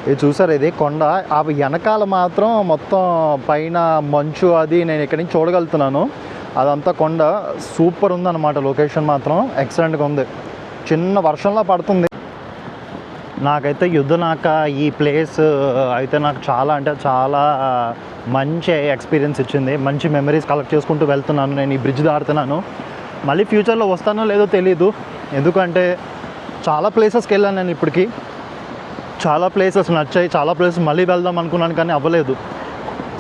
ఇది చూసారు, ఇది కొండ. ఆ వెనకాల మాత్రం మొత్తం పైన మంచు, అది నేను ఇక్కడి నుంచి చూడగలుగుతున్నాను. అదంతా కొండ. సూపర్ ఉందన్నమాట. లొకేషన్ మాత్రం ఎక్సలెంట్గా ఉంది. చిన్న వర్షంలో పడుతుంది. నాకైతే యుద్ధనాక ఈ ప్లేస్ అయితే నాకు చాలా అంటే చాలా మంచి ఎక్స్పీరియన్స్ ఇచ్చింది. మంచి మెమరీస్ కలెక్ట్ చేసుకుంటూ వెళ్తున్నాను. నేను ఈ బ్రిడ్జ్ దాడుతున్నాను. మళ్ళీ ఫ్యూచర్లో వస్తానో లేదో తెలీదు. ఎందుకంటే చాలా ప్లేసెస్కి వెళ్ళాను నేను ఇప్పటికీ. చాలా ప్లేసెస్ నచ్చాయి, చాలా ప్లేసెస్ మళ్ళీ వెళ్దాం అనుకున్నాను కానీ అవ్వలేదు.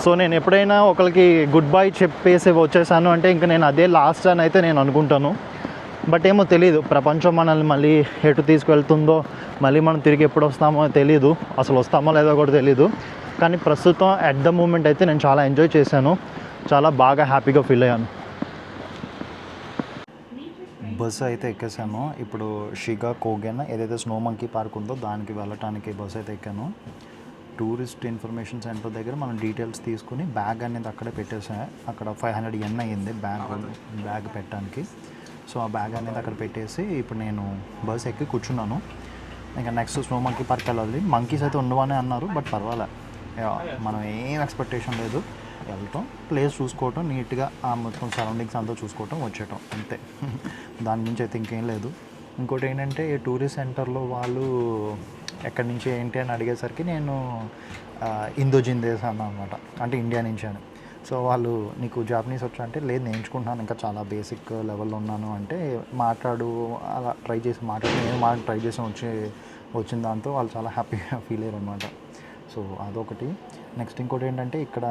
సో నేను ఎప్పుడైనా ఒకరికి గుడ్ బై చెప్పేసి వచ్చేసాను అంటే ఇంకా నేను అదే లాస్ట్ అని అయితే నేను అనుకుంటాను. బట్ ఏమో తెలియదు, ప్రపంచం మనల్ని మళ్ళీ ఎటు తీసుకువెళ్తుందో, మళ్ళీ మనం తిరిగి ఎప్పుడు వస్తామో తెలియదు, అసలు వస్తామో లేదో కూడా తెలియదు. కానీ ప్రస్తుతం అట్ ద మూమెంట్ అయితే నేను చాలా ఎంజాయ్ చేశాను, చాలా బాగా హ్యాపీగా ఫీల్ అయ్యాను. బస్సు అయితే ఎక్కేసాను. ఇప్పుడు షిగాకోగెన్ ఏదైతే స్నో మంకీ పార్క్ ఉందో దానికి వెళ్ళటానికి బస్సు అయితే ఎక్కాను. టూరిస్ట్ ఇన్ఫర్మేషన్ సెంటర్ దగ్గర మనం డీటెయిల్స్ తీసుకుని బ్యాగ్ అనేది అక్కడే పెట్టేసాను. అక్కడ 500 yen అయ్యింది బ్యాగ్ పెట్టడానికి. సో ఆ బ్యాగ్ అనేది అక్కడ పెట్టేసి ఇప్పుడు నేను బస్ ఎక్కి కూర్చున్నాను. ఇంకా నెక్స్ట్ స్నో మంకీ పార్క్ వెళ్ళాలి. మంకీస్ అయితే ఉండవని అన్నారు, బట్ పర్వాలే, మనం ఏం ఎక్స్పెక్టేషన్ లేదు. వెళ్తాం, ప్లేస్ చూసుకోవటం, నీట్గా ఆ మొత్తం సరౌండింగ్స్ అంతా చూసుకోవటం, వచ్చేయటం, అంతే. దాని నుంచి అయితే ఇంకేం లేదు. ఇంకోటి ఏంటంటే ఈ టూరిస్ట్ సెంటర్లో వాళ్ళు ఎక్కడి నుంచి ఏంటి అని అడిగేసరికి నేను ఇందోజిందేస్ అన్నమాట, అంటే ఇండియా నుంచి అని. సో వాళ్ళు నీకు జాపనీస్ వచ్చా అంటే లేదు నేర్చుకుంటున్నాను, ఇంకా చాలా బేసిక్ లెవెల్లో ఉన్నాను అంటే మాట్లాడు, అలా ట్రై చేసి మాట్లాడి నేను ట్రై చేసి వచ్చిన దాంతో వాళ్ళు చాలా హ్యాపీగా ఫీల్ అయ్యారు అనమాట. సో అదొకటి. నెక్స్ట్ ఇంకోటి ఏంటంటే ఇక్కడ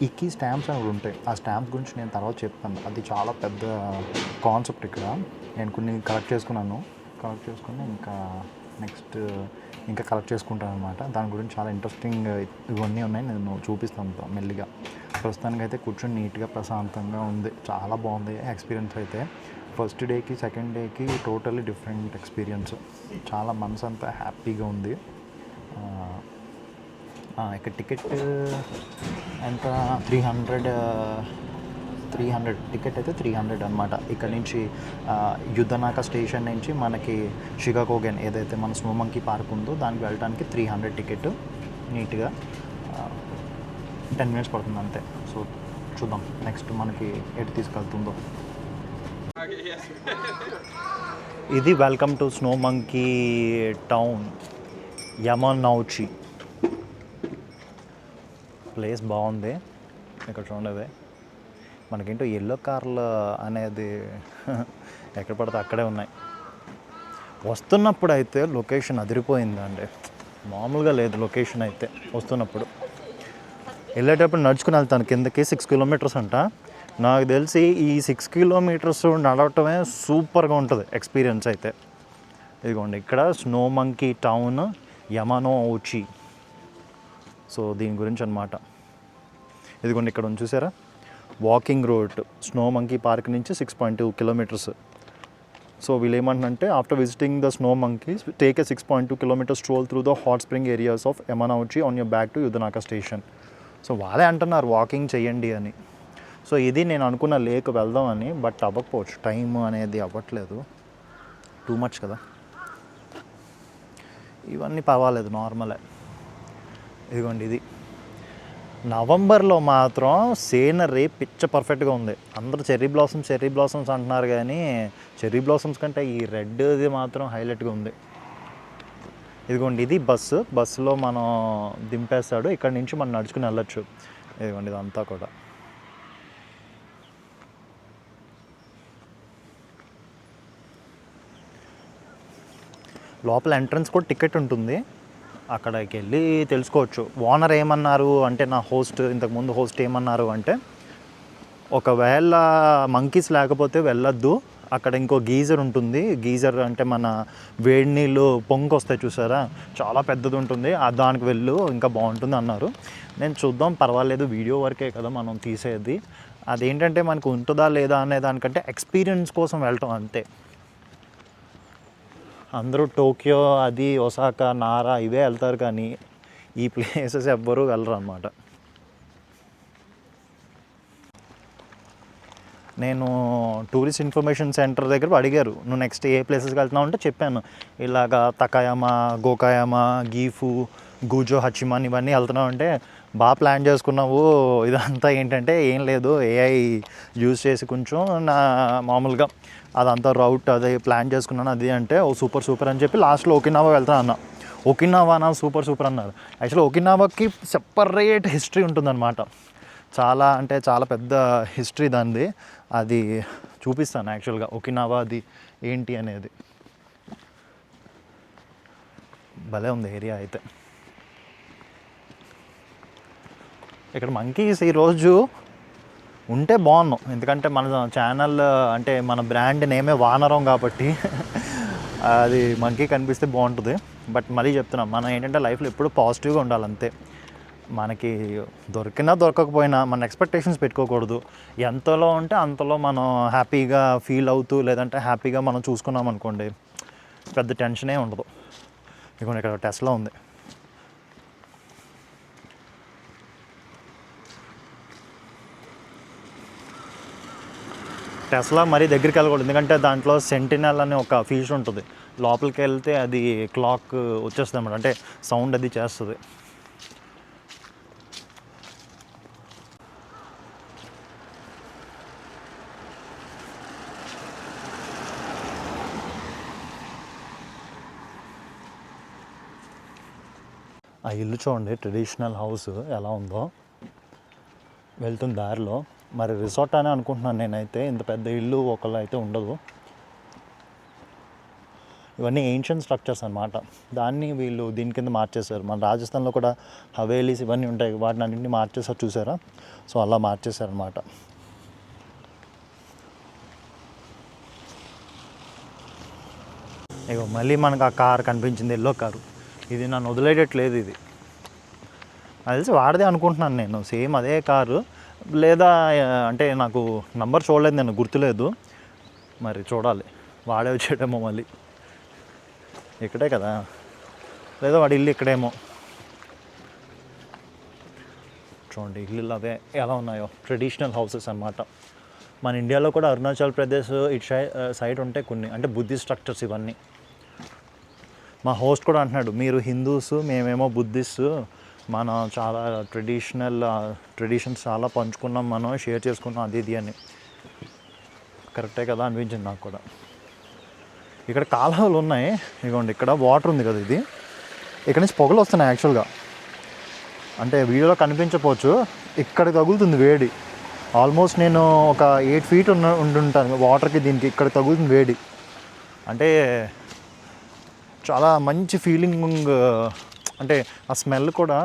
ఇక్కీ స్టాంప్స్ అనేవి ఉంటాయి. ఆ స్టాంప్స్ గురించి నేను తర్వాత చెప్తాను. అది చాలా పెద్ద కాన్సెప్ట్. ఇక్కడ నేను కొన్ని కలెక్ట్ చేసుకుని ఇంకా నెక్స్ట్ ఇంకా కలెక్ట్ చేసుకుంటాను అనమాట. దాని గురించి చాలా ఇంట్రెస్టింగ్ ఇవన్నీ ఉన్నాయి, నేను చూపిస్తాను మెల్లిగా. ప్రస్తుతానికి అయితే కూర్చొని నీట్గా ప్రశాంతంగా ఉంది, చాలా బాగుంది ఎక్స్పీరియన్స్ అయితే. ఫస్ట్ డేకి సెకండ్ డేకి టోటల్లీ డిఫరెంట్ ఎక్స్పీరియన్స్. చాలా మనసు అంతా హ్యాపీగా ఉంది. ఇక్కడ టికెట్ ఎంత 300 టికెట్ అయితే 300 అనమాట. ఇక్కడ నుంచి యుద్ధనాక స్టేషన్ నుంచి మనకి షిగాకోగెన్ ఏదైతే మన స్నో మంకీ పార్క్ ఉందో దానికి వెళ్ళడానికి 300 టికెట్. నీట్గా 10 minutes పడుతుంది అంతే. సో చూద్దాం నెక్స్ట్ మనకి ఎటు తీసుకెళ్తుందో. ఇది welcome to snow monkey town Yamanouchi. Place బాగుంది. ఇక్కడ చూడేది మనకేంటో ఎల్లో కార్లు అనేది ఎక్కడ పడితే అక్కడే ఉన్నాయి. వస్తున్నప్పుడు అయితే లొకేషన్ అదిరిపోయిందండి, మామూలుగా లేదు లొకేషన్ అయితే. వస్తున్నప్పుడు వెళ్ళేటప్పుడు నడుచుకుని వెళ్తాను కిందకి, 6 kilometers అంట. నాకు తెలిసి ఈ 6 kilometers నడవటమే సూపర్గా ఉంటుంది ఎక్స్పీరియన్స్ అయితే. ఇదిగోండి ఇక్కడ స్నో మంకీ టౌన్ యమనౌచి. సో దీని గురించి అనమాట. ఇదిగోండి ఇక్కడ ఉంది చూసారా, walking road snow monkey park నుంచి 6.2 kilometers. సో వీళ్ళు ఏమంటారంటే after visiting the snow monkeys take a 6.2 kilometers stroll through the hot spring areas of Yamanouchi on your back to Yudanaka station. So వాళ్ళే అంటున్నారు వాకింగ్ చేయండి అని. So ఇది నేను అనుకున్న లేక్ వెళ్దామని, బట్ అవ్వకపోవచ్చు, టైం అనేది అవ్వట్లేదు, టూ మచ్ కదా. ఇవన్నీ పర్వాలేదు, నార్మలే. ఇదిగోండి ఇది నవంబర్లో మాత్రం సీనరీ పిచ్చ పర్ఫెక్ట్గా ఉంది. అందరూ చెర్రీ బ్లాసమ్స్ అంటున్నారు, కానీ చెర్రీ బ్లాసమ్స్ కంటే ఈ రెడ్ది మాత్రం హైలైట్గా ఉంది. ఇదిగోండి ఇది బస్సులో మనం దింపేస్తాడు, ఇక్కడ నుంచి మనం నడుచుకుని వెళ్ళొచ్చు. ఇదిగోండి ఇదంతా కూడా. లోపల ఎంట్రన్స్ కూడా టికెట్ ఉంటుంది, అక్కడికి వెళ్ళి తెలుసుకోవచ్చు. ఓనర్ ఏమన్నారు అంటే, నా ఇంతకుముందు హోస్ట్ ఏమన్నారు అంటే, ఒకవేళ మంకీస్ లేకపోతే వెళ్ళొద్దు, అక్కడ ఇంకో గీజర్ ఉంటుంది. గీజర్ అంటే మన వేడి నీళ్ళు పొంగొస్తాయి చూసారా, చాలా పెద్దది ఉంటుంది, దానికి వెళ్ళు ఇంకా బాగుంటుంది అన్నారు. నేను చూద్దాం, పర్వాలేదు, వీడియో వరకే కదా మనం తీసేది. అదేంటంటే మనకు ఉంటుందా లేదా అనే దానికంటే ఎక్స్పీరియన్స్ కోసం వెళ్ళటం అంతే. అందరూ టోక్యో, అది ఒసాకా, నారా ఇవే వెళ్తారు, కానీ ఈ ప్లేసెస్ ఎవ్వరూ వెళ్ళరు అన్నమాట. నేను టూరిస్ట్ ఇన్ఫర్మేషన్ సెంటర్ దగ్గర అడిగారు, నువ్వు నెక్స్ట్ ఏ ప్లేసెస్కి వెళ్తున్నావు అంటే చెప్పాను, ఇలాగా తకాయామా, గోకాయామా, గీఫు, గూజో, హచిమాన్ ఇవన్నీ వెళ్తున్నావు అంటే, బాగా ప్లాన్ చేసుకున్నావు, ఇదంతా ఏంటంటే ఏం లేదు ఏఐ యూజ్ చేసి కొంచెం నా మామూలుగా అదంతా రౌట్ అది ప్లాన్ చేసుకున్నాను అది అంటే, ఓ సూపర్ సూపర్ అని చెప్పి లాస్ట్లో ఒకినావా వెళ్తాను అన్న. ఒకినావానా సూపర్ సూపర్ అన్నారు. యాక్చువల్లీ ఒకినావాకి సెపరేట్ హిస్టరీ ఉంటుందన్నమాట, చాలా అంటే చాలా పెద్ద హిస్టరీ దానిది. అది చూపిస్తాను యాక్చువల్గా ఒకినావా అది ఏంటి అనేది. భలే ఉంది ఏరియా అయితే. ఇక్కడ మంకీస్ ఈరోజు ఉంటే బాగున్నాం, ఎందుకంటే మన ఛానల్ అంటే మన బ్రాండ్ నేమే వానరం కాబట్టి అది మంకీ కనిపిస్తే బాగుంటుంది. బట్ మళ్ళీ చెప్తున్నాం, మనం ఏంటంటే లైఫ్లో ఎప్పుడు పాజిటివ్గా ఉండాలి అంతే. మనకి దొరికినా దొరకకపోయినా మన ఎక్స్పెక్టేషన్స్ పెట్టుకోకూడదు. ఎంతలో ఉంటే అంతలో మనం హ్యాపీగా ఫీల్ అవుతూ, లేదంటే హ్యాపీగా మనం చూసుకున్నాం అనుకోండి, పెద్ద టెన్షనే ఉండదు. ఇదిగోండి ఇక్కడ టెస్లా ఉంది. టెస్లా మరీ దగ్గరికి వెళ్ళకూడదు, ఎందుకంటే దాంట్లో సెంటినల్ అనే ఒక ఫీచర్ ఉంటుంది. లోపలికి వెళ్తే అది క్లాక్ వచ్చేస్తుంది అన్నమాట, అంటే సౌండ్ అది చేస్తుంది. ఆ ఇల్లు చూడండి, ట్రెడిషనల్ హౌస్ ఎలా ఉందో వెళ్తున్న దారిలో. మరి రిసార్ట్ అని అనుకుంటున్నాను నేనైతే, ఇంత పెద్ద ఇల్లు ఒకళ్ళు అయితే ఉండదు. ఇవన్నీ ఏన్షియన్ స్ట్రక్చర్స్ అన్నమాట, దాన్ని వీళ్ళు దీని కింద మార్చేశారు. మన రాజస్థాన్లో కూడా హవేలీస్ ఇవన్నీ ఉంటాయి, వాటిని అన్నింటినీ మార్చేసారు చూసారా. సో అలా మార్చేశారనమాట. ఇగో మళ్ళీ మనకు ఆ కార్ కనిపించింది, ఎల్లో కారు. ఇది నన్ను వదిలేయట్లేదు. ఇది అది తెలిసి వాడదే అనుకుంటున్నాను నేను, సేమ్ అదే కారు. లేదా అంటే నాకు నంబర్ చూడలేదు, నేను గుర్తులేదు, మరి చూడాలి. వాడే వచ్చేటేమో మళ్ళీ. ఇక్కడే కదా, లేదా వాడి ఇల్లు ఇక్కడేమో. చూడండి ఇల్లు అవే ఎలా ఉన్నాయో, ట్రెడిషనల్ హౌసెస్ అన్నమాట. మన ఇండియాలో కూడా అరుణాచల్ ప్రదేశ్ ఇటు సైడ్ ఉంటాయి కొన్ని, అంటే బుద్ధిస్ట్ స్ట్రక్చర్స్ ఇవన్నీ. మా హోస్ట్ కూడా అంటున్నాడు, మీరు హిందూస్ మేమేమో బుద్ధిస్ట్, మనం చాలా ట్రెడిషన్స్ చాలా పంచుకున్నాం, మనం షేర్ చేసుకున్నాం అది ఇది అని. కరెక్టే కదా అనిపించింది నాకు కూడా. ఇక్కడ కాలువలు ఉన్నాయి, ఇదిగోండి ఇక్కడ వాటర్ ఉంది కదా, ఇది ఇక్కడ నుంచి పొగలు వస్తున్నాయి యాక్చువల్గా. అంటే వీడియోలో కనిపించకపోవచ్చు, ఇక్కడ తగులుతుంది వేడి. ఆల్మోస్ట్ నేను ఒక 8 feet ఉండుంటాను వాటర్కి, దీనికి ఇక్కడ తగులుతుంది వేడి. అంటే చాలా మంచి ఫీలింగ్, అంటే ఆ స్మెల్ కూడా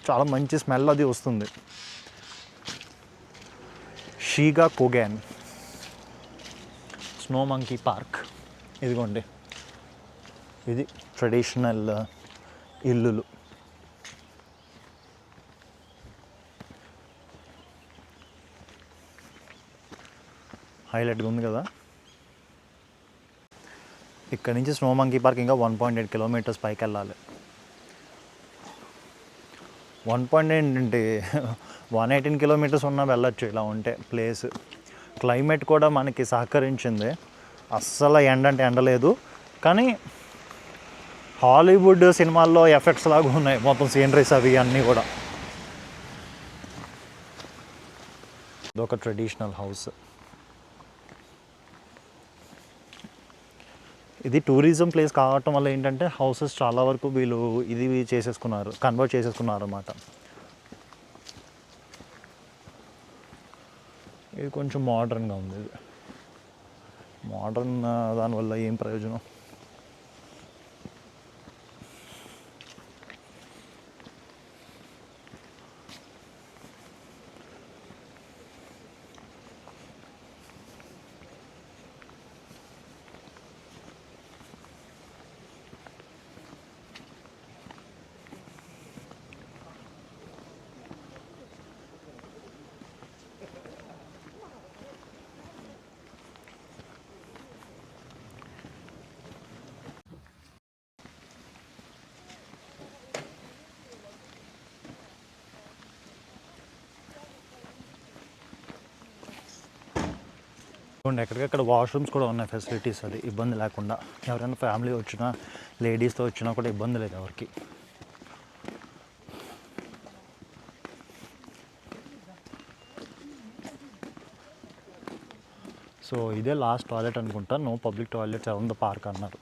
చాలా మంచి స్మెల్ అది వస్తుంది. షీగా కోగ్యాన్ స్నో మంకీ పార్క్. ఇదిగోండి ఇది ట్రెడిషనల్ ఇల్లులు. హైలైట్గా ఉంది కదా. ఇక్కడ నుంచి స్నో మంకీ పార్క్ ఇంకా 1.8 kilometers పైకి వెళ్ళాలి. 1.8 అంటే 118 kilometers ఉన్నా వెళ్ళొచ్చు ఇలా ఉంటే ప్లేస్. క్లైమేట్ కూడా మనకి సహకరించింది, అస్సలు ఎండ అంటే ఎండలేదు, కానీ హాలీవుడ్ సినిమాల్లో ఎఫెక్ట్స్ లాగా ఉన్నాయి మొత్తం సీనరీస్ అవి అన్నీ కూడా. ఇదొక ట్రెడిషనల్ హౌస్. ఇది టూరిజం ప్లేస్ కావటం వల్ల ఏంటంటే హౌసెస్ చాలా వరకు వీళ్ళు ఇది కన్వర్ట్ చేసేసుకున్నారు అన్నమాట. ఇది కొంచెం మోడర్న్గా ఉంది. ఇది మోడర్న్ దానివల్ల ఏం ప్రయోజనం. ఎక్కడికక్కడ వాష్రూమ్స్ కూడా ఉన్నాయి ఫెసిలిటీస్, అది ఇబ్బంది లేకుండా. ఎవరైనా ఫ్యామిలీ వచ్చినా లేడీస్తో వచ్చినా కూడా ఇబ్బంది లేదు ఎవరికి. సో ఇదే లాస్ట్ టాయిలెట్ అనుకుంటా, no public toilets around the park అన్నారు.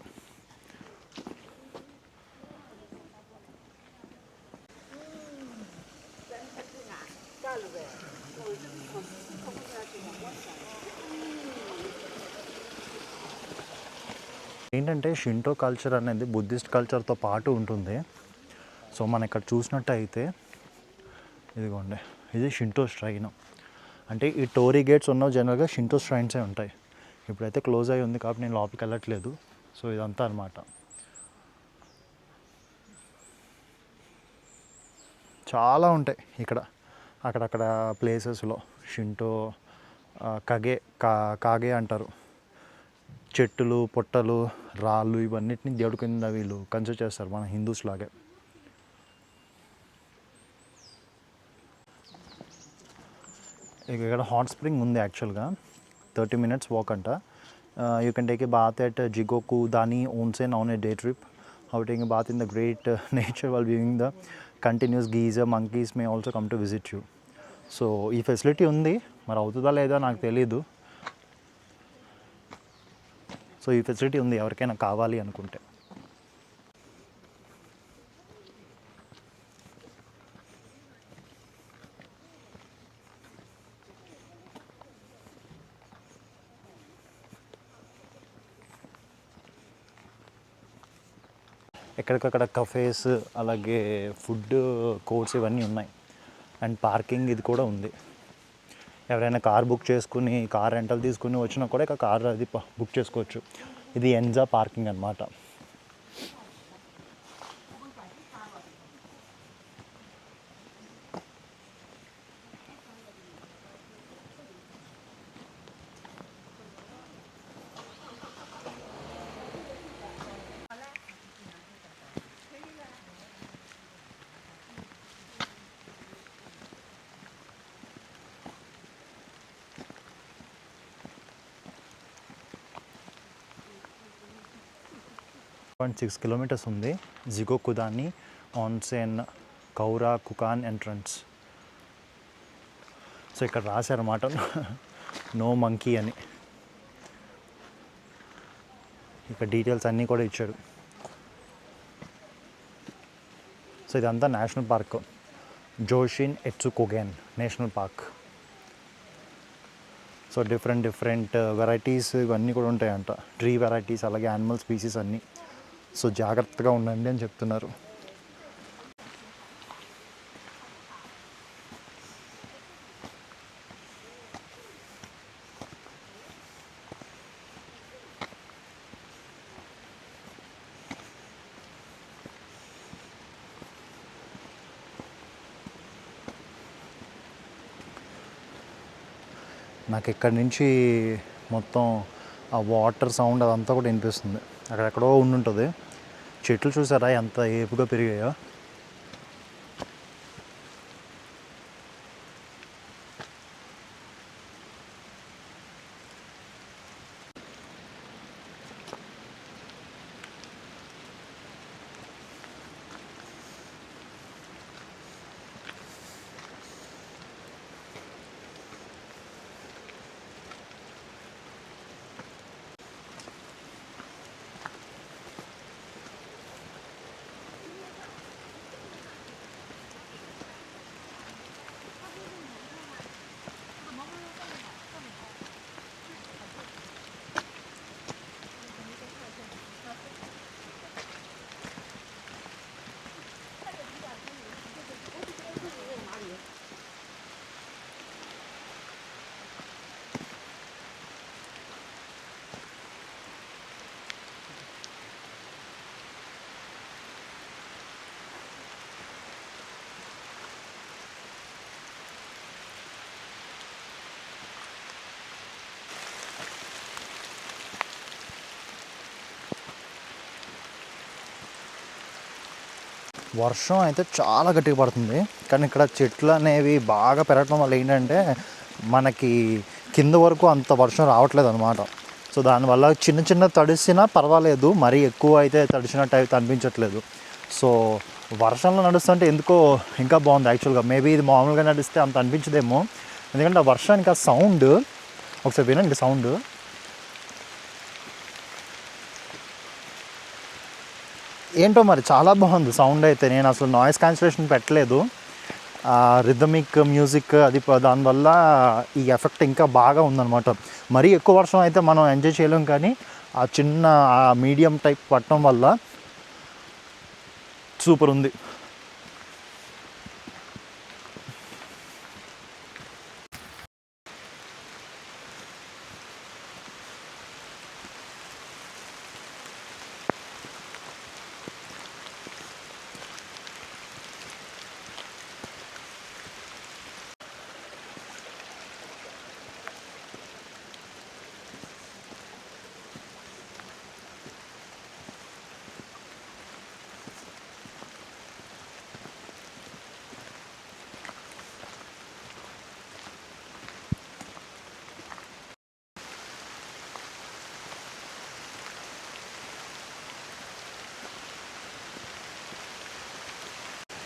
ఏంటంటే షింటో కల్చర్ అనేది బుద్ధిస్ట్ కల్చర్తో పాటు ఉంటుంది. సో మనం ఇక్కడ చూసినట్టయితే ఇదిగోండి, ఇది షింటో ష్రైన్. అంటే ఈ టోరీ గేట్స్ ఉన్నవి జనరల్గా షింటో ష్రైన్సే ఉంటాయి. ఇప్పుడైతే క్లోజ్ అయ్యి ఉంది కాబట్టి నేను లోపలికి వెళ్ళట్లేదు. సో ఇదంతా అనమాట. చాలా ఉంటాయి ఇక్కడ అక్కడక్కడ ప్లేసెస్లో షింటో కాగే అంటారు. చెట్టులు, పొట్టలు, రాళ్ళు ఇవన్నిటిని దేవుడి కింద వీళ్ళు కన్సిడర్ చేస్తారు మన హిందూస్ లాగే. ఇక్కడ హాట్ స్ప్రింగ్ ఉంది యాక్చువల్గా, 30 minutes వాక్ అంట. You can take a bath at Jigokudani onsen on a day trip. How taking a bath in the great nature while viewing the continuous geyser. Monkeys may also come to visit you. So ఈ facility ఉంది, మరి అవుతుందా లేదా నాకు తెలీదు. So ఈ facility ఉంది ఎవరికైనా కావాలి అనుకుంటే. ఎక్కడికక్కడ కఫేస్, అలాగే ఫుడ్ కోర్ట్స్ ఇవన్నీ ఉన్నాయి. అండ్ పార్కింగ్ ఇది కూడా ఉంది. ఎవరైనా కార్ బుక్ చేసుకుని, కార్ రెంటల్ తీసుకుని వచ్చినా కూడా ఇక కార్ అది బుక్ చేసుకోవచ్చు. ఇది ఎన్జా పార్కింగ్ అనమాట. .6 kilometers ఉంది జిగోకుదాని ఆన్సెన్ కౌరా కుకాన్ ఎంట్రన్స్. సో ఇక్కడ రాశారన్నమాట నో మంకీ అని. ఇక్కడ డీటెయిల్స్ అన్నీ కూడా ఇచ్చాడు. సో ఇదంతా national park, Joshin Etsukogen national park. So different varieties ఇవన్నీ కూడా ఉంటాయంట, ట్రీ వెరైటీస్, అలాగే యానిమల్ స్పీసీస్ అన్నీ. సో జాగ్రత్తగా ఉండండి అని చెప్తున్నారు. నాకు ఇక్కడి నుంచి మొత్తం ఆ వాటర్ సౌండ్ అదంతా కూడా వినిపిస్తుంది. అక్కడెక్కడో ఉండుంటుంది. చెట్లు చూసారా ఎంత ఏపుగా పెరిగాయో. వర్షం అయితే చాలా గట్టిగా పడుతుంది, కానీ ఇక్కడ చెట్లు అనేవి బాగా పెరగడం వల్ల ఏంటంటే మనకి కింద వరకు అంత వర్షం రావట్లేదు అనమాట. సో దానివల్ల చిన్న చిన్న తడిసినా పర్వాలేదు, మరీ ఎక్కువ అయితే తడిచినట్టు అయితే అనిపించట్లేదు. సో వర్షంలో నడుస్తుంటే ఎందుకో ఇంకా బాగుంది యాక్చువల్గా. మేబీ ఇది మామూలుగా నడిస్తే అంత అనిపించదేమో, ఎందుకంటే ఆ వర్షానికి ఆ సౌండ్ ఒకసారి వినండి. సౌండ్ ఏంటో మరి చాలా బాగుంది సౌండ్ అయితే. నేను అసలు నాయిస్ క్యాన్సిలేషన్ పెట్టలేదు, రిథమిక్ మ్యూజిక్ అది దానివల్ల ఈ ఎఫెక్ట్ ఇంకా బాగా ఉందన్నమాట. మరీ ఎక్కువ వర్షం అయితే మనం ఎంజాయ్ చేయలేం, కానీ ఆ చిన్న మీడియం టైప్ పట్టడం వల్ల సూపర్ ఉంది.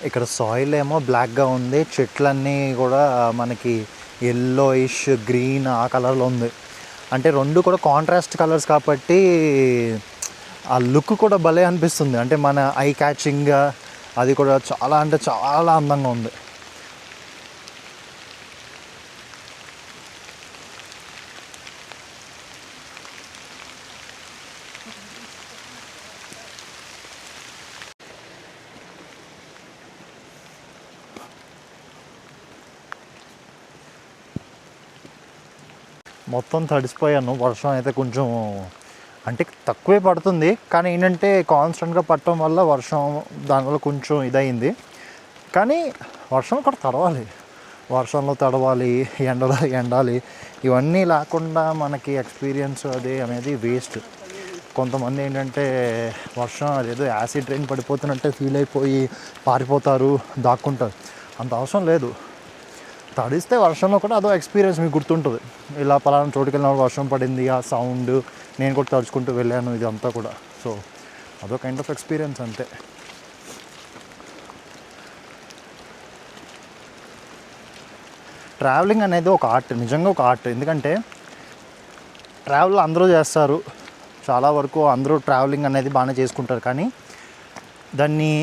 ఇక్కడ సాయిల్ ఏమో బ్లాక్గా ఉంది, చెట్లన్నీ కూడా మనకి ఎల్లోయిష్ గ్రీన్ ఆ కలర్లో ఉంది. అంటే రెండు కూడా కాంట్రాస్ట్ కలర్స్ కాబట్టి ఆ లుక్ కూడా భలే అనిపిస్తుంది. అంటే మన ఐ క్యాచింగ్గా అది కూడా చాలా అంటే చాలా అందంగా ఉంది. మొత్తం తడిసిపోయాను. వర్షం అయితే కొంచెం అంటే తక్కువే పడుతుంది, కానీ ఏంటంటే కాన్స్టెంట్గా పట్టడం వల్ల వర్షం దానివల్ల కొంచెం ఇదయింది. కానీ వర్షం కూడా తడవాలి, వర్షంలో తడవాలి, ఎండలో ఎండాలి, ఇవన్నీ లేకుండా మనకి ఎక్స్పీరియన్స్ అది అనేది వేస్ట్. కొంతమంది ఏంటంటే వర్షం అదేదో యాసిడ్ ట్రైన్ పడిపోతున్నట్టే ఫీల్ అయిపోయి పారిపోతారు, దాక్కుంటారు. అంత అవసరం లేదు. తడిస్తే వర్షంలో కూడా అదో ఎక్స్పీరియన్స్ మీకు గుర్తుంటుంది. ఇలా పలానా చోటుకి వెళ్ళినప్పుడు వర్షం పడింది, ఆ సౌండ్, నేను కూడా తడుచుకుంటూ వెళ్ళాను, ఇదంతా కూడా. సో అదో కైండ్ ఆఫ్ ఎక్స్పీరియన్స్ అంతే. ట్రావెలింగ్ అనేది ఒక ఆర్ట్, నిజంగా ఒక ఆర్ట్. ఎందుకంటే ట్రావెల్ అందరూ చేస్తారు, చాలా వరకు అందరూ ట్రావెలింగ్ అనేది బాగానే చేసుకుంటారు, కానీ దాన్ని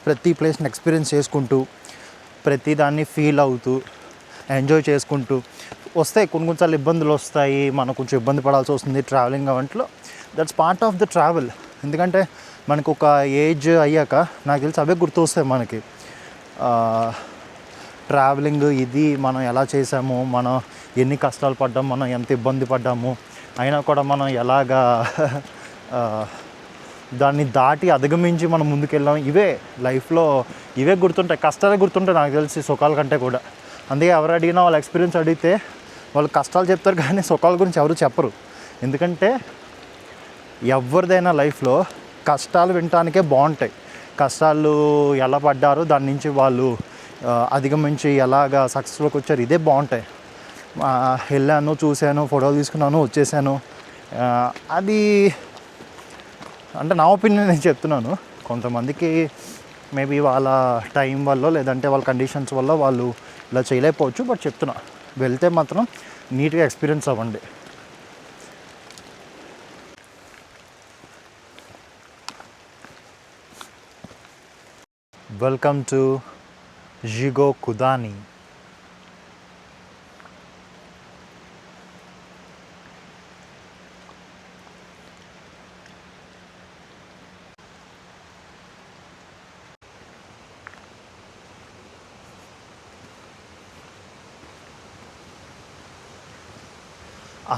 ప్రతి ప్లేస్ని ఎక్స్పీరియన్స్ చేసుకుంటూ, ప్రతి దాన్ని ఫీల్ అవుతూ, ఎంజాయ్ చేసుకుంటూ వస్తే కొన్నిసార్లు ఇబ్బందులు వస్తాయి, మనం కొంచెం ఇబ్బంది పడాల్సి వస్తుంది ట్రావెలింగ్ అవంట్లో. That's part of the travel. ఎందుకంటే మనకు ఒక ఏజ్ అయ్యాక నాకు తెలిసి అవే గుర్తు వస్తాయి మనకి. ట్రావెలింగ్ ఇది మనం ఎలా చేసాము, మనం ఎన్ని కష్టాలు పడ్డాము, మనం ఎంత ఇబ్బంది పడ్డాము, అయినా కూడా మనం ఎలాగా దాన్ని దాటి అధిగమించి మనం ముందుకెళ్ళాం. ఇవే లైఫ్లో ఇవే గుర్తుంటాయి, కష్టాలే గుర్తుంటాయి నాకు తెలిసి సుఖాల కంటే కూడా. అందుకే ఎవరు అడిగినా వాళ్ళ ఎక్స్పీరియన్స్ అడిగితే వాళ్ళు కష్టాలు చెప్తారు, కానీ సుఖాల గురించి ఎవరు చెప్పరు. ఎందుకంటే ఎవరిదైనా లైఫ్లో కష్టాలు వినటానికే బాగుంటాయి. కష్టాలు ఎలా పడ్డారో దాని నుంచి వాళ్ళు అధిగమించి ఎలాగా సక్సెస్లోకి వచ్చారు, ఇదే బాగుంటాయి. వెళ్ళాను, చూశాను, ఫోటోలు తీసుకున్నాను, వచ్చేసాను, అది అంటే నా ఒపీనియన్ నేను చెప్తున్నాను. కొంతమందికి మేబీ వాళ్ళ టైం వల్ల లేదంటే వాళ్ళ కండిషన్స్ వల్ల వాళ్ళు ఇలా చేయలేకపోవచ్చు. బట్ చెప్తున్నా, వెళ్తే మాత్రం నీట్గా ఎక్స్పీరియన్స్ అవ్వండి. Welcome to Jigokudani.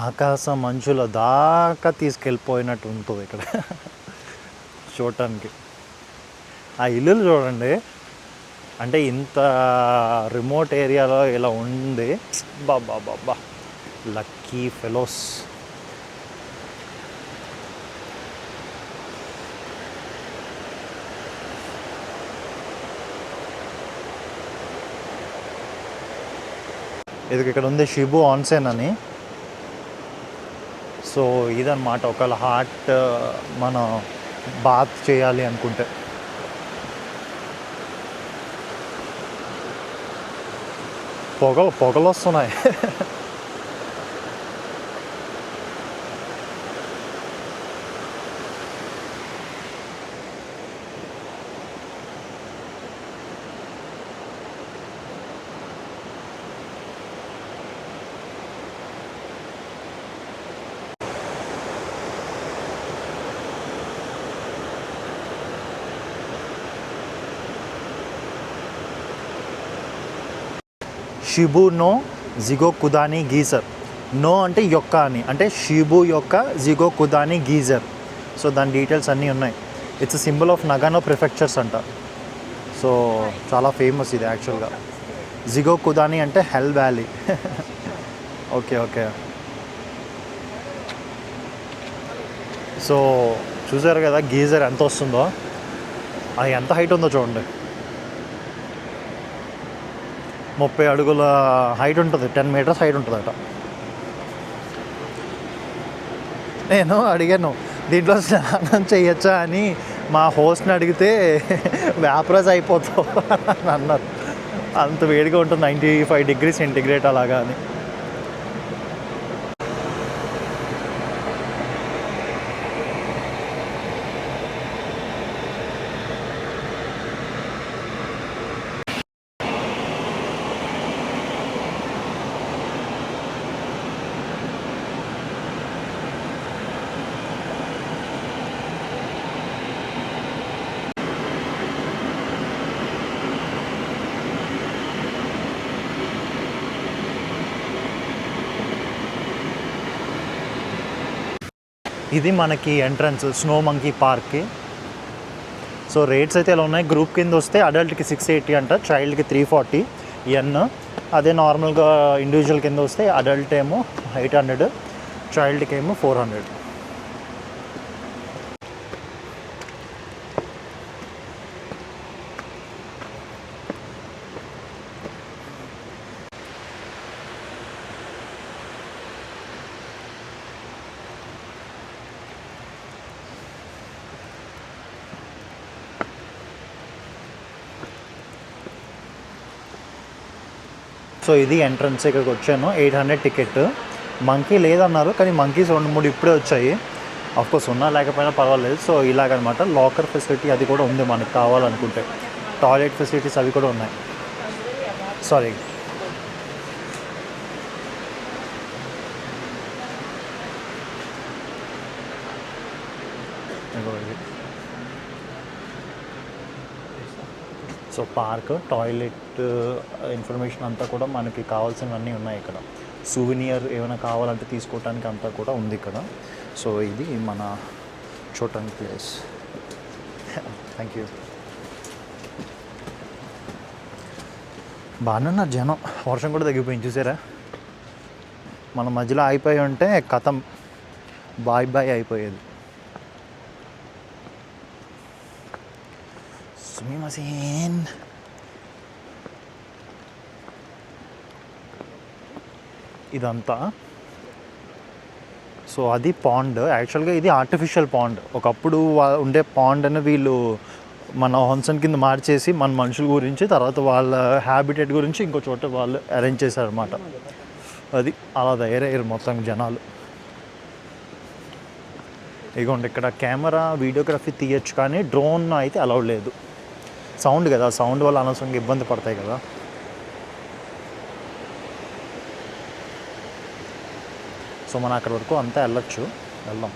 ఆకాశం మంచుల దాకా తీసుకెళ్ళిపోయినట్టు ఉంటుంది ఇక్కడ చూడటానికి. ఆ ఇల్లులు చూడండి, అంటే ఇంత రిమోట్ ఏరియాలో ఇలా ఉంది. బాబా బాబా, లక్కీ ఫెలోస్. ఇది ఇక్కడ ఉంది షిబు ఆన్సెన్ అని. సో ఇదన్నమాట ఒకవేళ హార్ట్ మన బాత్ చేయాలి అనుకుంటే. పొగలు వస్తున్నాయి. Shibu no Jigokudani geyser. No అంటే యొక్క అని, అంటే షిబు యొక్క జిగో కుదాని గీజర్. సో దాని డీటెయిల్స్ అన్నీ ఉన్నాయి. It's symbol of Nagano prefectures అంట. సో చాలా ఫేమస్ ఇది యాక్చువల్గా. జిగో కుదాని అంటే hell valley. Okay okay. So చూసారు కదా గీజర్ ఎంత వస్తుందో, అది ఎంత హైట్ ఉందో చూడండి. 30 అడుగుల హైట్ ఉంటుంది, 10 మీటర్స్ హైట్ ఉంటుందట. నేను అడిగాను దీంట్లో స్నానం చేయొచ్చా అని మా హోస్ట్ని అడిగితే వ్యాపరైజ్ అయిపోతావు అని అన్నారు. అంత వేడిగా ఉంటుంది, 95 డిగ్రీ సెంటిగ్రేడ్ అలాగా అని. ఇది మనకి ఎంట్రన్స్ స్నో మంకీ పార్క్కి. సో రేట్స్ అయితే ఇలా ఉన్నాయి. గ్రూప్ కింద వస్తే అడల్ట్కి 680 అంట, చైల్డ్కి 340 ఎన్. అదే నార్మల్గా ఇండివిజువల్ కింద వస్తే అడల్ట్ ఏమో 800, చైల్డ్కి ఏమో 400. సో ఇది ఎంట్రన్స్. ఇక్కడికి వచ్చాను, 800 టికెట్. మంకీ లేదన్నారు, కానీ మంకీస్ 2-3 ఇప్పుడే వచ్చాయి. ఆఫ్కోర్స్ ఉన్నా లేకపోయినా పర్వాలేదు. సో ఇలాగనమాట. లాకర్ ఫెసిలిటీ అది కూడా ఉంది మనకు కావాలనుకుంటే. టాయిలెట్ ఫెసిలిటీస్ అవి కూడా ఉన్నాయి. Sorry, so park, toilet information అంతా కూడా మనకి కావాల్సినవన్నీ ఉన్నాయి ఇక్కడ. సూవినియర్ ఏమైనా కావాలంటే తీసుకోవడానికి అంతా కూడా ఉంది ఇక్కడ. సో ఇది మన చూడటానికి ప్లేస్. Thank you. బాగానే ఉన్నారు జనం. వర్షం కూడా తగ్గిపోయింది చూసారా. మన మధ్యలో ఆగిపోయి ఉంటే కథం బాయ్ బాయ్ అయిపోయేది. సుమిమసేన్. ఇదంతా సో అది పాండ్. యాక్చువల్గా ఇది ఆర్టిఫిషియల్ పాండ్. ఒకప్పుడు ఉండే పాండ్ అని వీళ్ళు మన హాన్సన్ కింద మార్చేసి మన మనుషుల గురించి, తర్వాత వాళ్ళ హ్యాబిటేట్ గురించి ఇంకో చోట వాళ్ళు అరేంజ్ చేశారనమాట. అది అలా తయారయ్యారు మొత్తం జనాలు. ఇదిగోండి ఇక్కడ కెమెరా వీడియోగ్రఫీ తీయచ్చు, కానీ డ్రోన్ అయితే అలౌడ్ లేదు. సౌండ్ కదా, సౌండ్ వల్ల అనవసరంగా ఇబ్బంది పడతాయి కదా. సో మనం అక్కడి వరకు అంతా వెళ్ళొచ్చు, వెళ్దాం.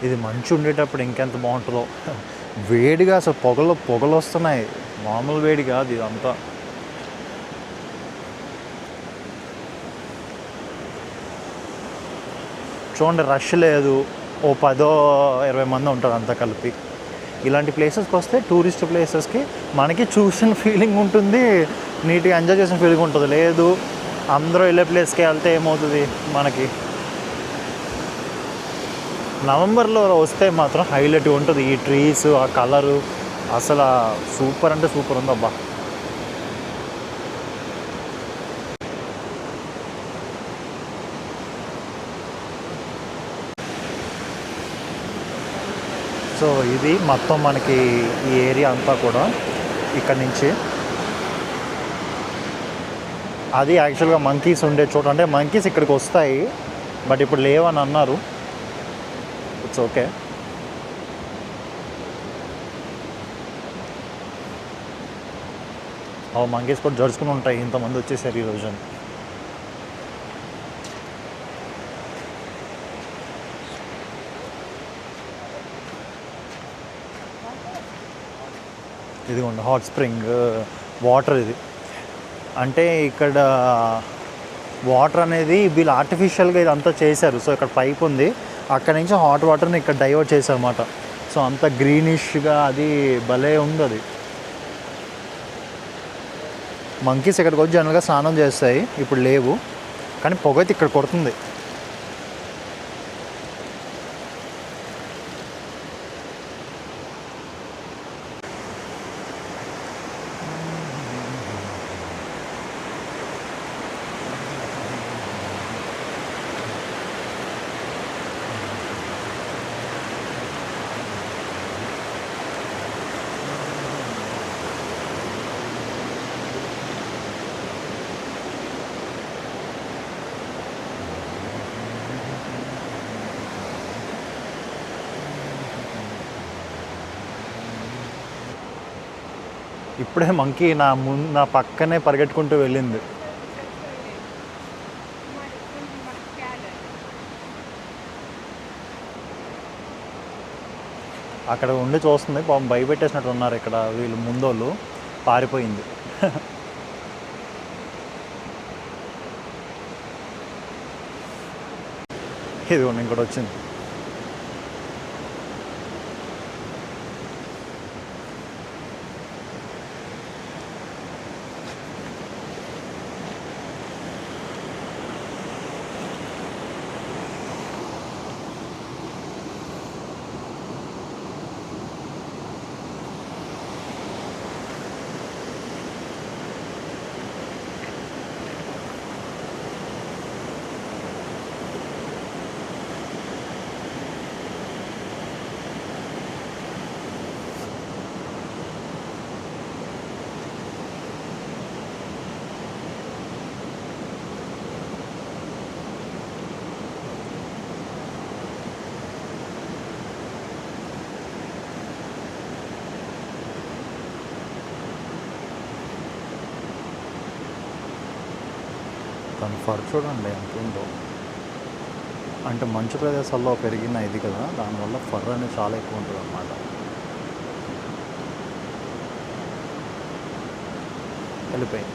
ఇది మంచు ఉండేటప్పుడు ఇంకెంత బాగుంటుందో. వేడిగా అసలు పొగలు వస్తున్నాయి, మామూలు వేడి కాదు ఇదంతా. చూడండి, రష్ లేదు. ఓ 10-20 మంది ఉంటారు అంతా కలిపి. ఇలాంటి ప్లేసెస్కి వస్తే టూరిస్ట్ ప్లేసెస్కి మనకి చూసిన ఫీలింగ్ ఉంటుంది, నీట్గా ఎంజాయ్ చేసిన ఫీలింగ్ ఉంటుంది. లేదు అందరూ వెళ్ళే ప్లేస్కి వెళ్తే ఏమవుతుంది, మనకి నవంబర్లో వస్తే మాత్రం హైలైట్ ఉంటుంది ఈ ట్రీస్, ఆ కలరు అసలు సూపర్ అంటే సూపర్ ఉంది అబ్బా. సో ఇది మొత్తం మనకి ఈ ఏరియా అంతా కూడా ఇక్కడ నుంచి అది యాక్చువల్గా మంకీస్ ఉండే చోట, అంటే మంకీస్ ఇక్కడికి వస్తాయి బట్ ఇప్పుడు లేవని అన్నారు. It's okay. మంకీస్ కూడా జరుచుకుని ఉంటాయి, ఇంతమంది వచ్చేసారు ఈరోజు. ఇదిగోండి హాట్ స్ప్రింగ్ వాటర్. ఇది అంటే ఇక్కడ వాటర్ అనేది వీళ్ళు ఆర్టిఫిషియల్గా ఇదంతా చేశారు. సో ఇక్కడ పైప్ ఉంది, అక్కడ నుంచి హాట్ వాటర్ని ఇక్కడ డైవర్ట్ చేశారు అన్నమాట. సో అంత గ్రీనిష్గా అది భలే ఉంది. అది మంకీస్ ఇక్కడికి వచ్చి జనరల్గా స్నానం చేస్తాయి, ఇప్పుడు లేవు, కానీ పొగ అయితే ఇక్కడ కొడుతుంది. ఇప్పుడే మంకీ నా పక్కనే పరిగెట్టుకుంటూ వెళ్ళింది. అక్కడ ఉండి చూస్తుంది, పాపం భయపెట్టేసినట్టు ఉన్నారు ఇక్కడ వీళ్ళు ముందోళ్ళు, పారిపోయింది. ఇది ఇంకోటి వచ్చింది. దాని ఫర్ చూడండి ఎంత ఉందో. అంటే మంచు ప్రదేశాల్లో పెరిగిన ఇది కదా, దానివల్ల ఫర్ అనేది చాలా ఎక్కువ ఉంటుంది అన్నమాట. వెళ్ళిపోయి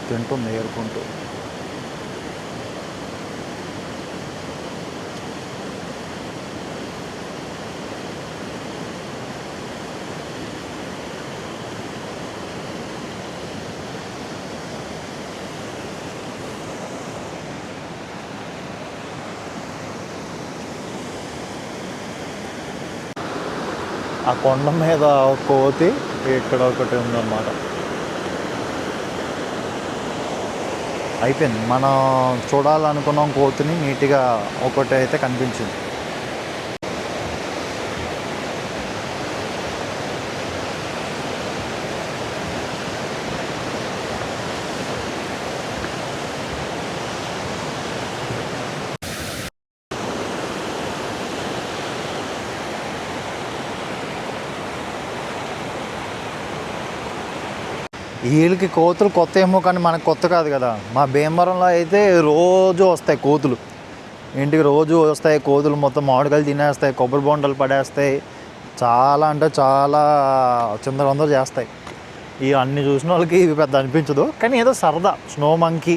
తింటుంది ఏరుకుంటూ. ఆ కొండ మీద కోతి ఇక్కడ ఒకటి ఉందన్నమాట. అయిపోయింది, మనం చూడాలనుకున్నాం కోతిని నీట్గా ఒకటి అయితే కనిపించింది. వీళ్ళకి కోతులు కొత్త ఏమో, కానీ మనకు కొత్త కాదు కదా. మా భీమవరంలో అయితే రోజు వస్తాయి కోతులు, ఇంటికి రోజు వస్తాయి కోతులు. మొత్తం మామిడికాయలు తినేస్తాయి, కొబ్బరి బొండలు పడేస్తాయి, చాలా అంటే చాలా చిందరవందర చేస్తాయి. ఇవి అన్ని చూసిన వాళ్ళకి ఇవి పెద్ద అనిపించదు, కానీ ఏదో సరదా. స్నో మంకీ,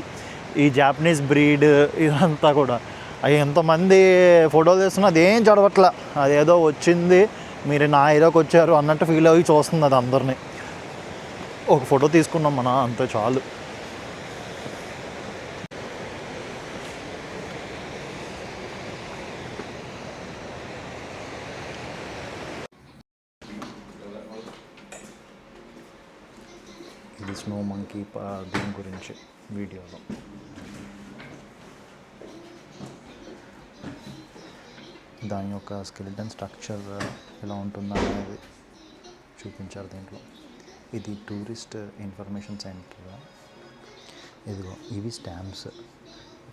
ఈ జాపనీస్ బ్రీడ్, ఇదంతా కూడా అవి ఎంతమంది ఫోటోలు తీస్తున్నా అదేం చదవట్లా, అదేదో వచ్చింది మీరు నా ఏరియాకి వచ్చారు అన్నట్టు ఫీల్ అయ్యి చూస్తుంది అది అందరినీ. ఒక ఫోటో తీసుకున్నాం మన అంతే చాలు. ఇది స్నో మంకీ దీని గురించి వీడియోలో. దాని యొక్క స్కెలిటన్ స్ట్రక్చర్ ఎలా ఉంటుందో అనేది చూపించారు దీంట్లో. ఇది టూరిస్ట్ ఇన్ఫర్మేషన్ సెంటర్. ఇదిగో ఇవి స్టాంప్స్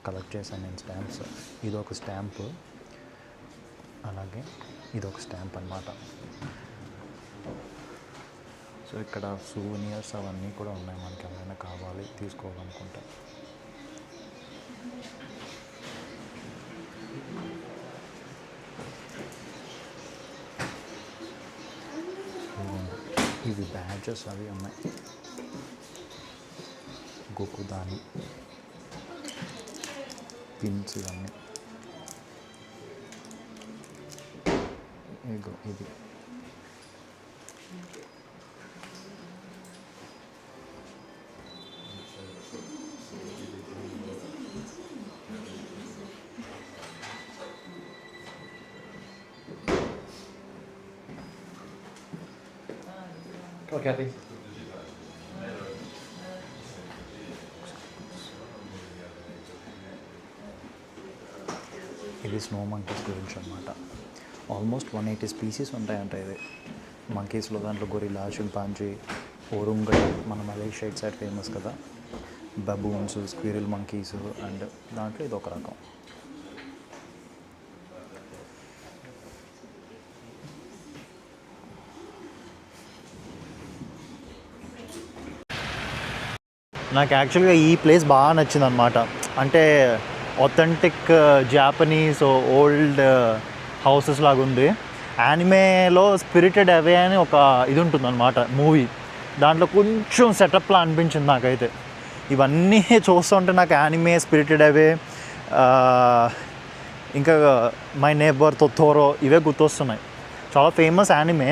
కలెక్ట్ చేశాను నేను. స్టాంప్స్, ఇది ఒక స్టాంపు, అలాగే ఇది ఒక స్టాంప్ అన్నమాట. సో ఇక్కడ సూనియర్స్ అవన్నీ కూడా ఉన్నాయి, మనకి ఏమైనా కావాలి తీసుకోవాలనుకుంటే. ఇవి బ్యాడ్జెస్ అవి ఉన్నాయి, గోకుదాని పిన్స్ ఇవన్నీ. ఇదిగో ఇది Kathy. ఇది స్నో మంకీస్ గురించి అనమాట. ఆల్మోస్ట్ 180 స్పీసీస్ ఉంటాయంట ఇది మంకీస్లో. దాంట్లో గొరిల్లా, చింపాంజీ, ఓరుంగల్ మన మలేషియా సైడ్ ఫేమస్ కదా, బబూన్స్, స్క్విరిల్ మంకీస్, అండ్ దాంట్లో ఇది ఒక రకం. నాకు యాక్చువల్గా ఈ ప్లేస్ బాగా నచ్చింది అనమాట. అంటే ఆథెంటిక్ జాపనీస్ ఓల్డ్ హౌసెస్ లాగా ఉంది. యానిమేలో స్పిరిటెడ్ అవే అని ఒక ఇది ఉంటుందన్నమాట మూవీ, దాంట్లో కొంచెం సెటప్లా అనిపించింది నాకైతే. ఇవన్నీ చూస్తుంటే నాకు యానిమే, స్పిరిటెడ్ అవే, ఇంకా మై నేబర్ తోతోరో ఇవే గుర్తొస్తున్నాయి. చాలా ఫేమస్ యానిమే.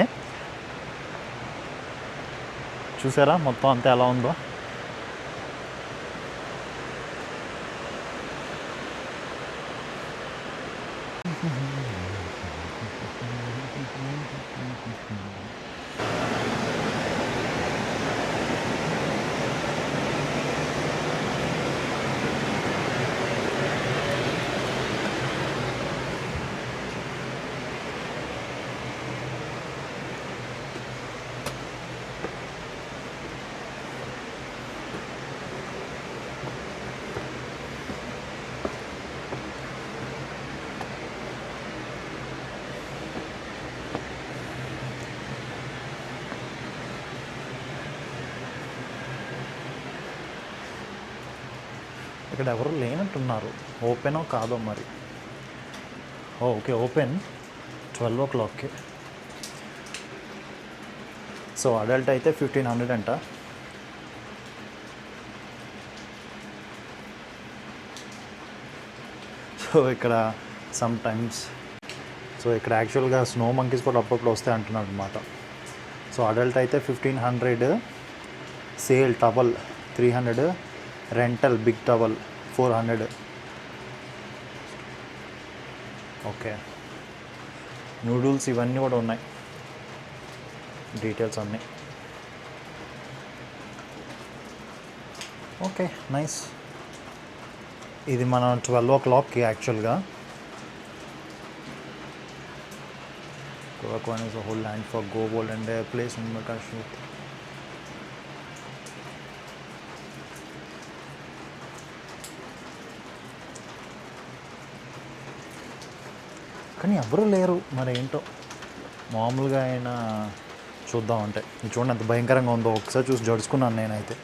చూసారా మొత్తం అంతా ఎలా ఉందో. ఇక్కడ ఎవరు లేనట్టున్నారు, ఓపెనో కాదో మరి. Okay open 12 o'clockకి. సో అడల్ట్ అయితే 1500 అంట. సో ఇక్కడ సమ్ టైమ్స్ ఇక్కడ యాక్చువల్గా స్నో మంకీస్ కూడా అప్పుడప్పుడు వస్తాయి అంటున్నాడు అనమాట. సో అడల్ట్ అయితే 1500, sale towel 300, rental big towel 400. Okay, noodles ఇవన్నీ కూడా ఉన్నాయి, డీటెయిల్స్ అన్నీ. Okay nice. ఇది మనం 12 o'clockకి యాక్చువల్గా. Korakwan is a whole land for Go World and a place in Kashmir. కానీ ఎవరు లేరు మరి ఏంటో. మామూలుగా అయినా చూద్దామంటే ఇది చూడండి ఎంత భయంకరంగా ఉందో. ఒకసారి చూసి జడుచుకున్నాను నేనైతే.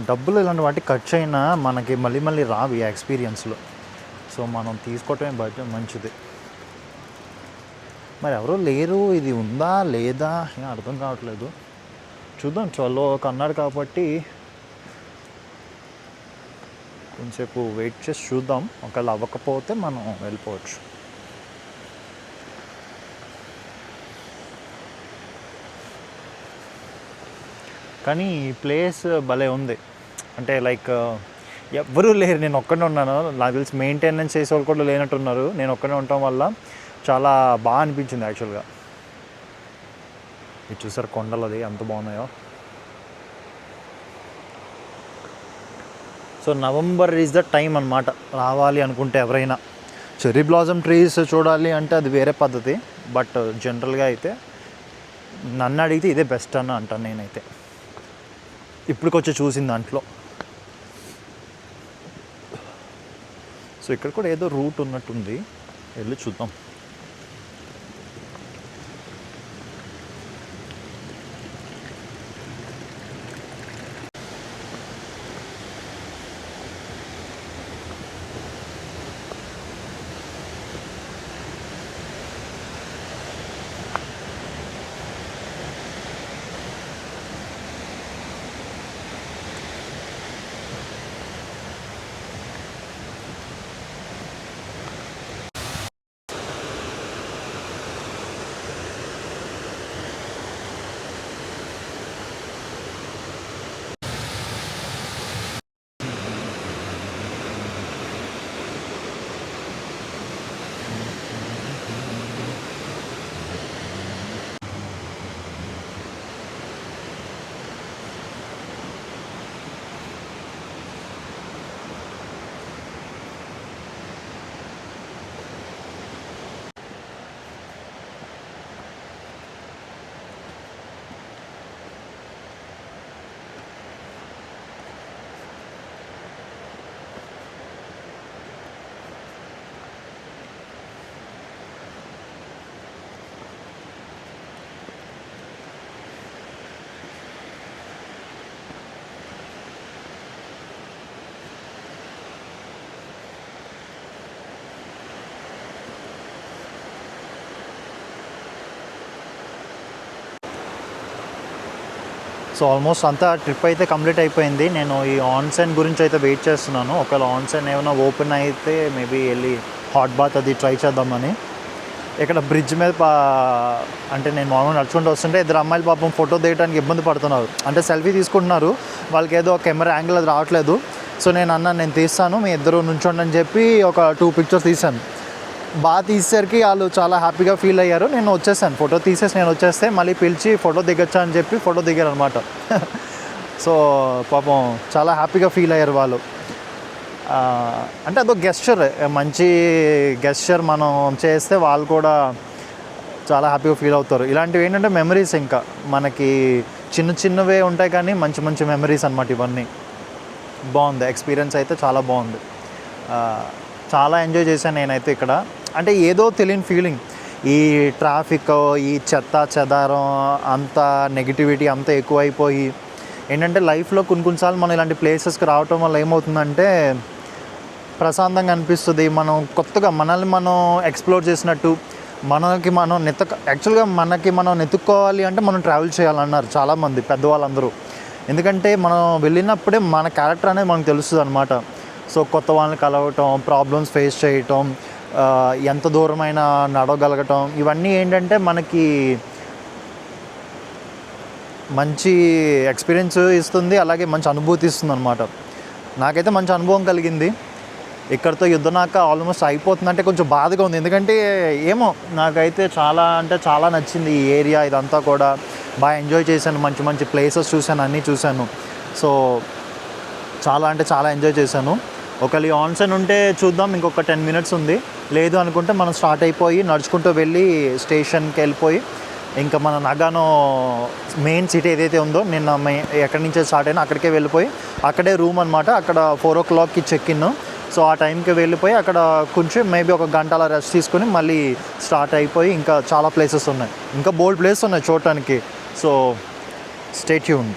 డబ్బులు ఇలాంటి వాటికి ఖర్చు అయినా మనకి మళ్ళీ మళ్ళీ రావు ఈ ఎక్స్పీరియన్స్లో. సో మనం తీసుకోవటమే మంచిది. మరి ఎవరో లేరు, ఇది ఉందా లేదా ఏం అర్థం కావట్లేదు. చూద్దాం, 12 అన్నాడు కాబట్టి కొంచెంసేపు వెయిట్ చేసి చూద్దాం. ఒకవేళ అవ్వకపోతే మనం వెళ్ళిపోవచ్చు. కానీ ఈ ప్లేస్ భలే ఉంది. అంటే లైక్ ఎవ్వరూ లేరు, నేను ఒక్కడే ఉన్నాను. నాకు తెలిసి మెయింటెనెన్స్ చేసేవాళ్ళు కూడా లేనట్టున్నారు. నేను ఒక్కడే ఉండటం వల్ల చాలా బాగా అనిపించింది యాక్చువల్గా. ఇది చూసారు కొండలు అది ఎంత బాగున్నాయో. So November is the time అనమాట రావాలి అనుకుంటే ఎవరైనా. చెర్రీ బ్లాజమ్ ట్రీస్ చూడాలి అంటే అది వేరే పద్ధతి. బట్ జనరల్గా అయితే నన్ను అడిగితే ఇదే బెస్ట్ అని అంటాను నేనైతే, ఇప్పటికొచ్చి చూసిన దాంట్లో. సో ఇక్కడ కూడా ఏదో రూట్ ఉన్నట్టుంది, వెళ్ళి చూద్దాం. సో ఆల్మోస్ట్ అంతా ట్రిప్ అయితే కంప్లీట్ అయిపోయింది. నేను ఈ ఆన్సెన్ గురించి అయితే వెయిట్ చేస్తున్నాను. ఒకవేళ ఆన్సెన్ ఏమైనా ఓపెన్ అయితే మేబీ వెళ్ళి హాట్ బాత్ అది ట్రై చేద్దామని. ఇక్కడ బ్రిడ్జ్ మీద అంటే నేను మామూలుగా నడుచుకుంటూ వస్తుంటే ఇద్దరు అమ్మాయిలు పాపం ఫోటో దిగడానికి ఇబ్బంది పడుతున్నారు. అంటే సెల్ఫీ తీసుకుంటున్నారు, వాళ్ళకి ఏదో కెమెరా యాంగిల్ అది రావట్లేదు. సో నేను తీస్తాను, మీ ఇద్దరు నుంచోండి అని చెప్పి ఒక 2 పిక్చర్స్ తీశాను. బాగా తీసేసరికి వాళ్ళు చాలా హ్యాపీగా ఫీల్ అయ్యారు. నేను వచ్చేసాను, ఫోటో తీసేసి నేను వచ్చేస్తే మళ్ళీ పిలిచి ఫోటో దిగొచ్చా అని చెప్పి ఫోటో దిగారు అనమాట. సో పాపం చాలా హ్యాపీగా ఫీల్ అయ్యారు వాళ్ళు. అంటే అదొక గెస్చర్, మంచి గెస్చర్ మనం చేస్తే వాళ్ళు కూడా చాలా హ్యాపీగా ఫీల్ అవుతారు. ఇలాంటివి ఏంటంటే మెమరీస్, ఇంకా మనకి చిన్నవే ఉంటాయి కానీ మంచి మంచి మెమరీస్ అనమాట ఇవన్నీ. బాగుంది, ఎక్స్పీరియన్స్ అయితే చాలా బాగుంది. చాలా ఎంజాయ్ చేశాను నేనైతే ఇక్కడ. అంటే ఏదో తెలియని ఫీలింగ్, ఈ ట్రాఫిక్, ఈ చెత్త చెదారం, అంత నెగిటివిటీ అంతా ఎక్కువైపోయి ఏంటంటే లైఫ్లో కొన్నిసార్లు మనం ఇలాంటి ప్లేసెస్కి రావటం వల్ల ఏమవుతుందంటే ప్రశాంతంగా అనిపిస్తుంది. మనం కొత్తగా మనల్ని మనం ఎక్స్ప్లోర్ చేసినట్టు, యాక్చువల్గా మనకి మనం వెతుక్కోవాలి అంటే మనం ట్రావెల్ చేయాలన్నారు చాలామంది పెద్దవాళ్ళందరూ. ఎందుకంటే మనం వెళ్ళినప్పుడే మన క్యారెక్టర్ అనేది మనకు తెలుస్తుంది అనమాట. సో కొత్త వాళ్ళని కలవటం, ప్రాబ్లమ్స్ ఫేస్ చేయటం, ఎంత దూరమైనా నడవగలగటం, ఇవన్నీ ఏంటంటే మనకి మంచి ఎక్స్పీరియన్స్ ఇస్తుంది, అలాగే మంచి అనుభూతి ఇస్తుంది అనమాట. నాకైతే మంచి అనుభవం కలిగింది. ఇక్కడితో యుద్ధనాక ఆల్మోస్ట్ అయిపోతుందంటే కొంచెం బాధగా ఉంది. ఎందుకంటే ఏమో నాకైతే చాలా నచ్చింది ఈ ఏరియా. ఇదంతా కూడా బాగా ఎంజాయ్ చేశాను, మంచి మంచి ప్లేసెస్ చూశాను, అన్నీ చూశాను. సో చాలా ఎంజాయ్ చేశాను. ఒకవేళ ఆన్సెన్ ఉంటే చూద్దాం, ఇంకొక 10 మినిట్స్ ఉంది. లేదు అనుకుంటే మనం స్టార్ట్ అయిపోయి నడుచుకుంటూ వెళ్ళి స్టేషన్కి వెళ్ళిపోయి ఇంకా మన నగానో మెయిన్ సిటీ ఏదైతే ఉందో నిన్న ఎక్కడి నుంచే స్టార్ట్ అయినా అక్కడికే వెళ్ళిపోయి అక్కడే రూమ్ అనమాట. అక్కడ 4 o'clockకి చెక్ ఇన్. సో ఆ టైంకి వెళ్ళిపోయి అక్కడ కొంచెం మేబీ ఒక గంట అలా రెస్ట్ తీసుకొని మళ్ళీ స్టార్ట్ అయిపోయి ఇంకా చాలా ప్లేసెస్ ఉన్నాయి, ఇంకా బోల్డ్ ప్లేసెస్ ఉన్నాయి చూడటానికి. So stay tuned.